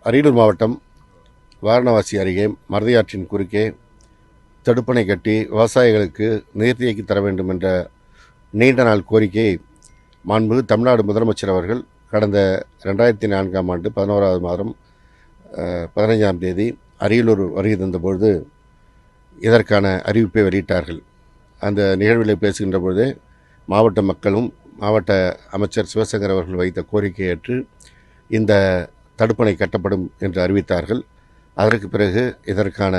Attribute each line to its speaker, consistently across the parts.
Speaker 1: அரியலூர் மாவட்டம் வாரணாசி அருகே மருதையாற்றின் குறுக்கே தடுப்பணை கட்டி விவசாயிகளுக்கு நீர்த்தேக்கி தர வேண்டும் என்ற நீண்ட நாள் கோரிக்கையை மாண்புமிகு தமிழ்நாடு முதலமைச்சர் அவர்கள் கடந்த 2004 ஆண்டு 11வது மாதம் 15ஆம் தேதி அரியலூர் வருகை தந்தபொழுது இதற்கான அறிவிப்பை வெளியிட்டார்கள். அந்த நிகழ்வில் பேசுகின்ற பொழுது மாவட்ட மக்களும் மாவட்ட அமைச்சர் சிவசங்கர் அவர்கள் வைத்த கோரிக்கையை ஏற்று இந்த தடுப்பணை கட்டப்படும் என்று அறிவித்தார்கள். அதற்கு பிறகு இதற்கான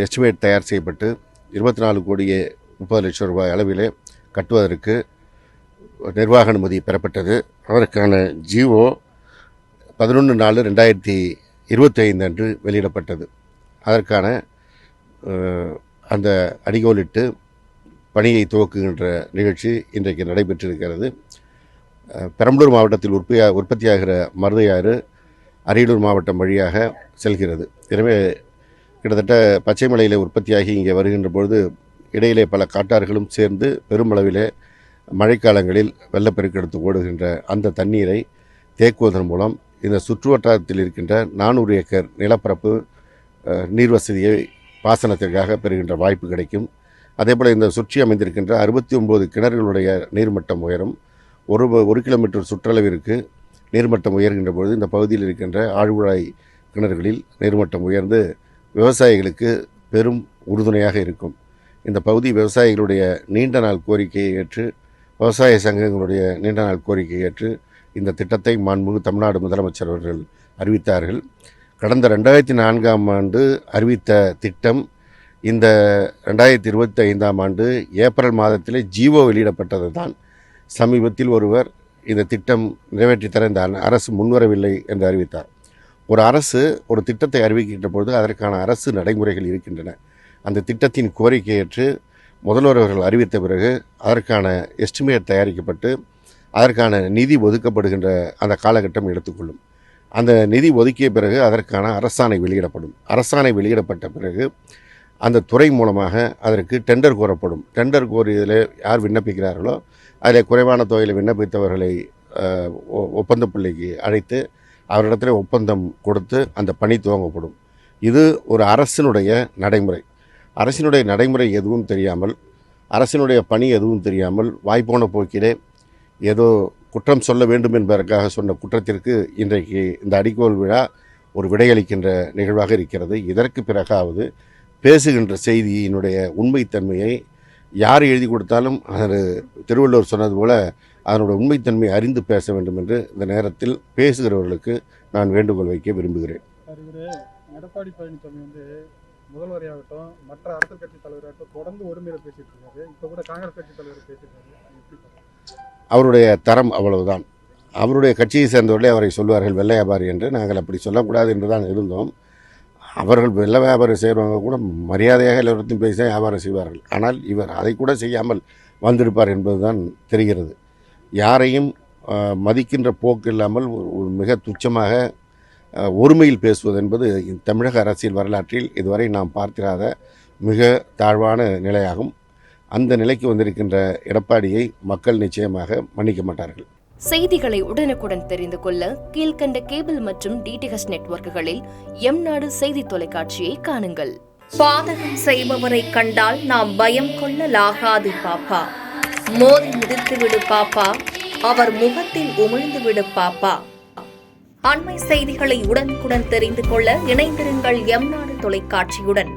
Speaker 1: எஸ்டிமேட் தயார் செய்யப்பட்டு 24,30,00,000 ரூபாய் அளவிலே கட்டுவதற்கு நிர்வாக அனுமதி பெறப்பட்டது. அதற்கான ஜிஓ 11/4/2025 அன்று வெளியிடப்பட்டது. அதற்கான அந்த அடிகோலிட்டு பணியை துவக்குகின்ற நிகழ்ச்சி இன்றைக்கு நடைபெற்றிருக்கிறது. பெரம்பலூர் மாவட்டத்தில் உற்பத்தியாகிற மருதையாறு அரியலூர் மாவட்டம் வழியாக செல்கிறது. எனவே கிட்டத்தட்ட பச்சைமலையில் உற்பத்தியாகி இங்கே வருகின்ற பொழுது இடையிலே பல காட்டாறுகளும் சேர்ந்து பெருமளவிலே மழைக்காலங்களில் வெள்ளப்பெருக்கெடுத்து ஓடுகின்ற அந்த தண்ணீரை தேக்குவதன் மூலம் இந்த சுற்றுவட்டாரத்தில் இருக்கின்ற 400 ஏக்கர் நிலப்பரப்பு நீர் வசதியை பாசனத்திற்காக பெறுகின்ற வாய்ப்பு கிடைக்கும். அதேபோல் இந்த சுற்றி அமைந்திருக்கின்ற 69 கிணறுகளுடைய நீர்மட்டம் உயரும். 1 கிலோமீட்டர் சுற்றளவிற்கு நீர்மட்டம் உயர்கின்ற பொழுது இந்த பகுதியில் இருக்கின்ற ஆழ்குழாய் கிணறுகளில் நீர்மட்டம் உயர்ந்து விவசாயிகளுக்கு பெரும் உறுதுணையாக இருக்கும். இந்த பகுதி விவசாயிகளுடைய நீண்ட நாள் கோரிக்கையை ஏற்று விவசாய சங்கங்களுடைய நீண்ட நாள் கோரிக்கையை ஏற்று இந்த திட்டத்தை மாண்புமிகு தமிழ்நாடு முதலமைச்சர் அவர்கள் அறிவித்தார்கள். கடந்த 2004 ஆண்டு அறிவித்த திட்டம் இந்த 2025 ஆண்டு ஏப்ரல் மாதத்திலே ஜிஓ வெளியிடப்பட்டது தான். சமீபத்தில் ஒருவர் இந்த திட்டம் நிறைவேற்றித்தர இந்த அரசு முன்வரவில்லை என்று அறிவித்தார். ஒரு அரசு ஒரு திட்டத்தை அறிவிக்கின்ற பொழுது அதற்கான அரசு நடைமுறைகள் இருக்கின்றன. அந்த திட்டத்தின் கோரிக்கையேற்று முதல்வர் அவர்கள் அறிவித்த பிறகு அதற்கான எஸ்டிமேட் தயாரிக்கப்பட்டு அதற்கான நிதி ஒதுக்கப்படுகின்ற அந்த காலகட்டம் எடுத்துக்கொள்ளும். அந்த நிதி ஒதுக்கிய பிறகு அதற்கான அரசாணை வெளியிடப்படும். அரசாணை வெளியிடப்பட்ட பிறகு அந்த துறை மூலமாக அதற்கு டெண்டர் கோரப்படும். டெண்டர் கோரியதில் யார் விண்ணப்பிக்கிறார்களோ அதில் குறைவான தொகையில் விண்ணப்பித்தவர்களை ஒப்பந்த பிள்ளைக்கு அழைத்து அவரிடத்தில் ஒப்பந்தம் கொடுத்து அந்த பணி துவங்கப்படும். இது ஒரு அரசினுடைய நடைமுறை. அரசினுடைய நடைமுறை எதுவும் தெரியாமல், அரசினுடைய பணி எதுவும் தெரியாமல் வாய்ப்போன போக்கிலே ஏதோ குற்றம் சொல்ல வேண்டும் என்பதற்காக சொன்ன குற்றத்திற்கு இன்றைக்கு இந்த அடிக்கோல் விழா ஒரு விடையளிக்கின்ற நிகழ்வாக இருக்கிறது. இதற்கு பிறகாவது பேசுகின்ற செய்தியினுடைய உண்மைத்தன்மையை யார் எழுதி கொடுத்தாலும் அது திருவள்ளுவர் சொன்னது போல அதனுடைய உண்மைத்தன்மை அறிந்து பேச வேண்டும் என்று இந்த நேரத்தில் பேசுகிறவர்களுக்கு நான் வேண்டுகோள் வைக்க விரும்புகிறேன்.
Speaker 2: எடப்பாடி பழனிசாமி முதல்வரையாகட்டும் மற்ற அரசியல் கட்சி தலைவராகட்டும் தொடர்ந்து ஒருமையில பேசிட்டு இருக்காரு. இப்போ கூட காங்கிரஸ் கட்சி தலைவர் பேசியிருக்காரு.
Speaker 1: அவருடைய தரம் அவ்வளவுதான். அவருடைய கட்சியை சேர்ந்தவர்களே அவரை சொல்வார்கள் வெள்ளை வியாபாரி என்று. நாங்கள் அப்படி சொல்லக்கூடாது என்று தான் இருந்தோம். அவர்கள் வெள்ளை வியாபாரம் செய்கிறவங்க கூட மரியாதையாக எல்லோருத்தையும் பேசி வியாபாரம் செய்வார்கள். ஆனால் இவர் அதை கூட செய்யாமல் வந்திருப்பார் என்பதுதான் தெரிகிறது. யாரையும் மதிக்கின்ற போக்கு இல்லாமல் மிக துச்சமாக ஒருமையில் பேசுவது என்பது தமிழக அரசியல் வரலாற்றில் இதுவரை நாம் பார்த்திராத மிக தாழ்வான நிலையாகும். அந்த நிலைக்கு வந்திருக்கின்ற எடப்பாடியை மக்கள் நிச்சயமாக மன்னிக்க மாட்டார்கள்.
Speaker 3: செய்திகளை உடனுக்குடன் தெரிந்து கொள்ள கீழ்கண்ட கேபிள் மற்றும் டிடிஹெச் நெட்வொர்க்குகளில் எம்நாடு செய்தி தொலைக்காட்சியை காணுங்கள்.
Speaker 4: பாதகம் செய்பவரை கண்டால் நாம் பயம் கொள்ளலாகாது பாப்பா. மோதி மிதித்து விடு பாப்பா, அவர் முகத்தில் உமிழ்ந்து விடு பாப்பா. அண்மை செய்திகளை உடனுக்குடன் தெரிந்து கொள்ள இணைந்திருங்கள் எம்நாடு தொலைக்காட்சியுடன்.